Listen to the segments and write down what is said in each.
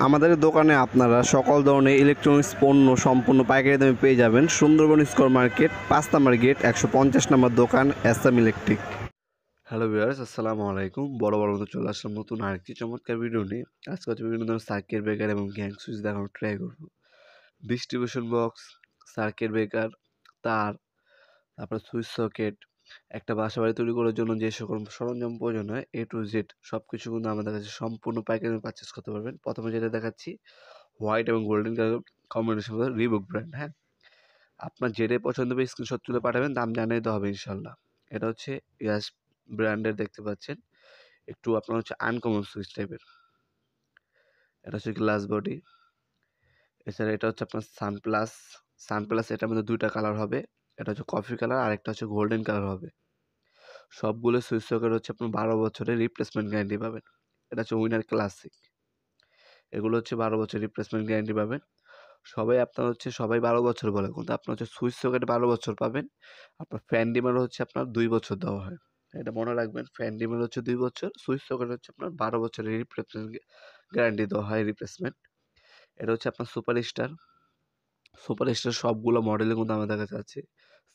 আমাদের দোকানে আপনারা সকল ধরনের ইলেকট্রনিক্স পণ্য সম্পূর্ণ পাইকারি দামে পেয়ে যাবেন। সুন্দরবন স্কয়ার মার্কেট ৫ নম্বর গেট ১৫০ নম্বর দোকান এসএম ইলেকট্রিক। হ্যালো ভিউয়ার্স, আসসালামু আলাইকুম। বড় মতো চলে আসলাম নতুন আরেকটি চমৎকার ভিডিও নিয়ে। আজকে হচ্ছে বিভিন্ন ধরনের সার্কিট ব্রেকার এবং গ্যাং সুইচ দেখানোর ট্রাই করব। ডিস্ট্রিবিউশন বক্স, সার্কিট ব্রেকার, তার, তারপর সুইচ সকেট, একটা বাসাবাড়ি তৈরি করার জন্য যে সকল সরঞ্জাম প্রয়োজন হয় A to Z সব কিছু কিন্তু আমাদের কাছে সম্পূর্ণ পাইকারি দামে পারচেজ করতে পারবেন। প্রথমে যেটা দেখাচ্ছি, হোয়াইট এবং গোল্ডেন কালার কম্বিনেশন করে রিবুক ব্র্যান্ড। হ্যাঁ, আপনার যেটাই পছন্দ হবে স্ক্রিনশট তুলে পাঠাবেন, দাম জানিয়ে দেওয়া হবে ইনশাল্লাহ। এটা হচ্ছে ইয়াস ব্র্যান্ডের, দেখতে পাচ্ছেন একটু আপনার হচ্ছে আনকমন সুইচ টাইপের। এটা হচ্ছে গ্লাস বডি। এছাড়া এটা হচ্ছে আপনার সানপ্লাস এটার মধ্যে দুইটা কালার হবে। এটা হচ্ছে কফি কালার আর একটা হচ্ছে গোল্ডেন কালার হবে। সবগুলো সুইচ সকেট হচ্ছে আপনার 12 বছরের রিপ্লেসমেন্ট গ্যারান্টি পাবেন। এটা হচ্ছে উইনার ক্লাসিক। এগুলো হচ্ছে 12 বছর রিপ্লেসমেন্ট গ্যারান্টি পাবেন। সবাই 12 বছর বলে, কিন্তু আপনার হচ্ছে সুইচ সকেট 12 বছর পাবেন। আপনার ফ্যান ডিমার হচ্ছে আপনার 2 বছর দেওয়া হয়। এটা মনে রাখবেন, ফ্যান ডিমার হচ্ছে 2 বছর, সুইচ সকেট হচ্ছে আপনার 12 বছরের রিপ্লেসমেন্ট গ্যারান্টি দেওয়া হয় রিপ্লেসমেন্ট। এটা হচ্ছে আপনার সুপারস্টার সবগুলো মডেলে কিন্তু আমাদের কাছে আছে।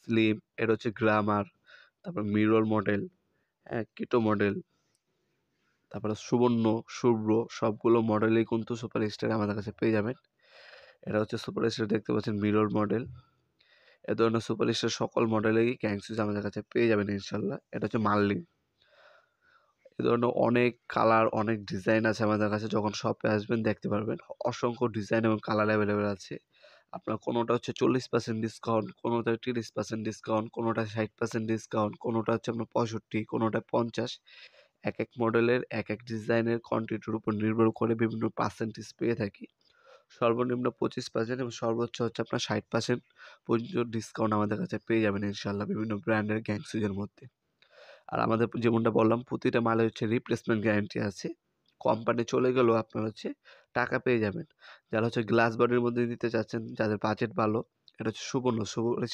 স্লিম, এটা হচ্ছে গ্রামার, তারপর মিরর মডেল, হ্যাঁ, কিটো মডেল, তারপরে সুবর্ণ, শুভ্র, সবগুলো মডেলেই কিন্তু সুপারস্টার আমাদের কাছে পেয়ে যাবেন। এটা হচ্ছে সুপারস্টার, দেখতে পাচ্ছেন মিরর মডেল। এ ধরনের সুপারস্টার সকল মডেলেই গ্যাং সুইচ আমাদের কাছে পেয়ে যাবেন ইনশাল্লাহ। এটা হচ্ছে মার্লিং। এ ধরনের অনেক কালার, অনেক ডিজাইন আছে আমাদের কাছে। যখন শপে আসবেন দেখতে পারবেন, অসংখ্য ডিজাইন এবং কালার অ্যাভেলেবেল আছে। আপনার কোনোটা হচ্ছে 40% ডিসকাউন্ট, কোনোটা 30% ডিসকাউন্ট, কোনোটা 60% ডিসকাউন্ট, কোনোটা হচ্ছে আপনার 65, কোনোটা 50। এক এক মডেলের এক এক ডিজাইনের কোয়ান্টিটির উপর নির্ভর করে বিভিন্ন পার্সেন্টেজ পেয়ে থাকি। সর্বনিম্ন 25% এবং সর্বোচ্চ হচ্ছে আপনার 60% পর্যন্ত ডিসকাউন্ট আমাদের কাছে পেয়ে যাবেন ইনশাল্লাহ বিভিন্ন ব্র্যান্ডের গ্যাং সুইচের মধ্যে। আর আমাদের যেমনটা বললাম, প্রতিটা মালে হচ্ছে রিপ্লেসমেন্ট গ্যারান্টি আছে। কোম্পানি চলে গেলেও আপনার হচ্ছে টাকা পেয়ে যাবেন। যারা হচ্ছে গ্লাস বডির মধ্যে নিতে চাচ্ছেন, যাদের বাজেট ভালো, এটা হচ্ছে সুপার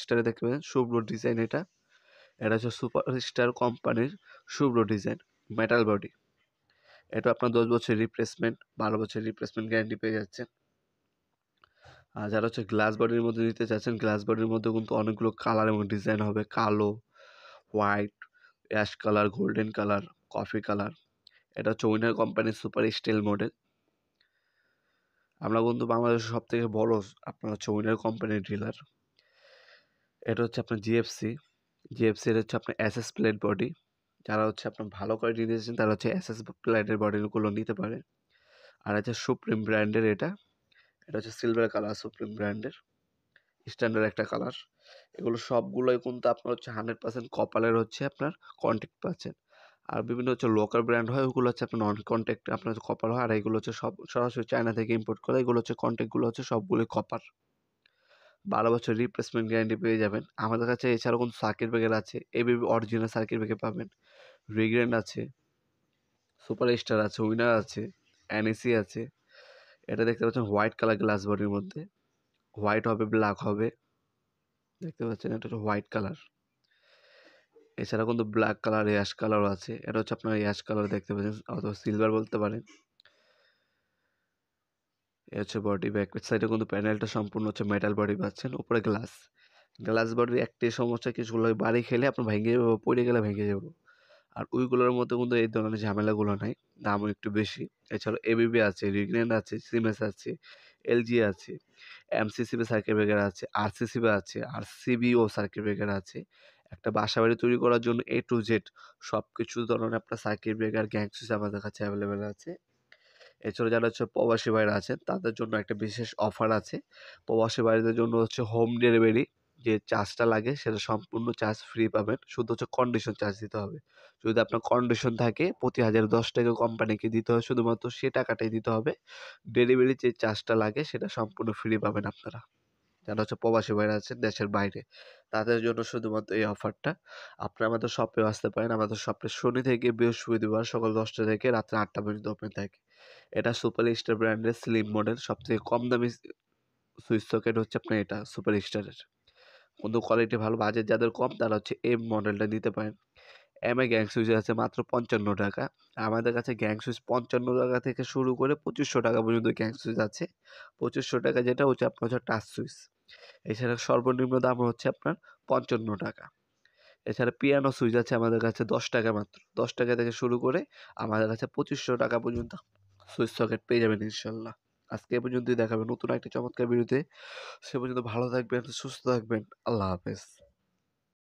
স্টারে দেখতে পাবেন শুভ্র ডিজাইন। এটা হচ্ছে সুপার স্টার কোম্পানির শুভ্র ডিজাইন মেটাল বডি। এটা আপনার 10 বছর রিপ্লেসমেন্ট, 12 বছর রিপ্লেসমেন্ট গ্যারান্টি পেয়ে যাচ্ছেন। আর যারা হচ্ছে গ্লাস বডির মধ্যে নিতে চাচ্ছেন, গ্লাস বডির মধ্যে কিন্তু অনেকগুলো কালার এবং ডিজাইন হবে। কালো, white, ash colour, golden colour, coffee colour. এটা হচ্ছে উইনার কোম্পানির সুপার স্টিল মডেল। আমরা কিন্তু বাংলাদেশের সব থেকে বড় আপনার হচ্ছে উইনার কোম্পানির ডিলার। এটা হচ্ছে আপনার জিএফসি এর হচ্ছে আপনার এসএস প্লেট বডি। যারা হচ্ছে আপনার ভালো কোয়ালিটি নিতেছেন তারা হচ্ছে এসএস প্লেটের বডিগুলো নিতে পারেন। আর হচ্ছে সুপ্রিম ব্র্যান্ডের এটা হচ্ছে সিলভার কালার, সুপ্রিম ব্র্যান্ডের স্ট্যান্ডার্ড একটা কালার। এগুলো সবগুলোই কিন্তু আপনার হচ্ছে 100% কপারের হচ্ছে আপনার কন্ট্যাক্ট পাচ্ছেন। আর বিভিন্ন হচ্ছে লোকাল ব্র্যান্ড হয়, ওগুলো হচ্ছে আপনার নন কন্ট্যাক্ট আপনার হচ্ছে কপার হয়। আর এগুলো হচ্ছে সব সরাসরি চায়না থেকে ইম্পোর্ট করা। এগুলো হচ্ছে কন্ট্যাক্টগুলো হচ্ছে সবগুলোই কপার। 12 বছর রিপ্লেসমেন্ট গ্যারান্টি পেয়ে যাবেন আমাদের কাছে। এছাড়াও কিন্তু সার্কিট ব্রেকার আছে, এবিবি অরিজিনাল সার্কিট ব্রেকার পাবেন। রিগ্রেন্ড আছে, সুপার স্টার আছে, উইনার আছে, এনএসি আছে। এটা দেখতে পাচ্ছেন হোয়াইট কালার গ্লাস বডির মধ্যে, হোয়াইট হবে, ব্ল্যাক হবে, দেখতে পাচ্ছেন এটা হচ্ছে হোয়াইট কালার। এছাড়া কিন্তু ব্ল্যাক কালার, অ্যাশ কালারও আছে। এটা হচ্ছে আপনার অ্যাশ কালার, দেখতে পাচ্ছেন, অথবা সিলভার বলতে পারেন। এ হচ্ছে বডি। ব্যাক সাইডে কিন্তু প্যানেলটা সম্পূর্ণ হচ্ছে মেটাল বডি পাচ্ছেন, উপরে গ্লাস বডির একটি সমস্যা, কিছুগুলো বাড়ি খেলে আপনার ভেঙে যাবে বা পড়ে গেলে ভেঙে যাবে। আর ওইগুলোর মধ্যে কিন্তু এই ধরনের ঝামেলাগুলো নাই, দামও একটু বেশি। এছাড়াও এবিবি আছে, রিগ্রেন্ড আছে, সিমেন্স আছে, এলজি আছে, এমসিসিবি সার্কিট ব্রেকার আছে, আরসিসিবি আছে, আরসিবিও সার্কিট ব্রেকার আছে। একটা বাসাবাড়ি তৈরি করার জন্য A to Z সব কিছু ধরনের আপনার সার্কিট ব্রেকার গ্যাং সুইচ আমাদের কাছে অ্যাভেলেবেল আছে। এছাড়াও যারা হচ্ছে প্রবাসী ভাইরা আছেন তাদের জন্য একটা বিশেষ অফার আছে। প্রবাসী ভাইদের জন্য হচ্ছে হোম ডেলিভারি, যে চার্জটা লাগে সেটা সম্পূর্ণ চার্জ ফ্রি পাবেন। শুধু হচ্ছে কন্ডিশন চার্জ দিতে হবে। যদি আপনার কন্ডিশন থাকে প্রতি 1010 টাকা কোম্পানিকে দিতে হয়, শুধুমাত্র সে টাকাটাই দিতে হবে। ডেলিভারি যে চার্জটা লাগে সেটা সম্পূর্ণ ফ্রি পাবেন আপনারা। যারা হচ্ছে প্রবাসী ভাইরা আছেন দেশের বাইরে, তাদের জন্য শুধুমাত্র এই অফারটা। আপনারা আমাদের শপে আসতে পারেন। আমাদের শপে শনি থেকে বৃহস্পতিবার সকাল 10টা থেকে রাত্রে 8টা পর্যন্ত ওপেন থাকে। এটা সুপার স্টার ব্র্যান্ডের স্লিম মডেল, সবথেকে কম দামি সুইচ সকেট হচ্ছে আপনার এটা সুপার স্টারের। কিন্তু কোয়ালিটি ভালো, বাজেট যাদের কম তারা হচ্ছে এই মডেলটা নিতে পারেন। এমআই গ্যাং সুইচ আছে মাত্র 55 টাকা। আমাদের কাছে গ্যাং সুইচ 55 টাকা থেকে শুরু করে 2500 টাকা পর্যন্ত গ্যাং সুইচ আছে। 2500 টাকা যেটা হচ্ছে আপনার হচ্ছে টাচ সুইচ। এছাড়া সর্বনিম্ন দাম হচ্ছে আপনার 55 টাকা। এছাড়া পিয়ানো সুইচ আছে আমাদের কাছে 10 টাকা মাত্র। 10 টাকা থেকে শুরু করে আমাদের কাছে 2500 টাকা পর্যন্ত সুইচ সকেট পেয়ে যাবেন ইনশাল্লাহ। আজকে এ পর্যন্তই, দেখাবেন নতুন একটি চমৎকার ভিডিওতে। সে পর্যন্ত ভালো থাকবেন, সুস্থ থাকবেন। আল্লাহ হাফেজ।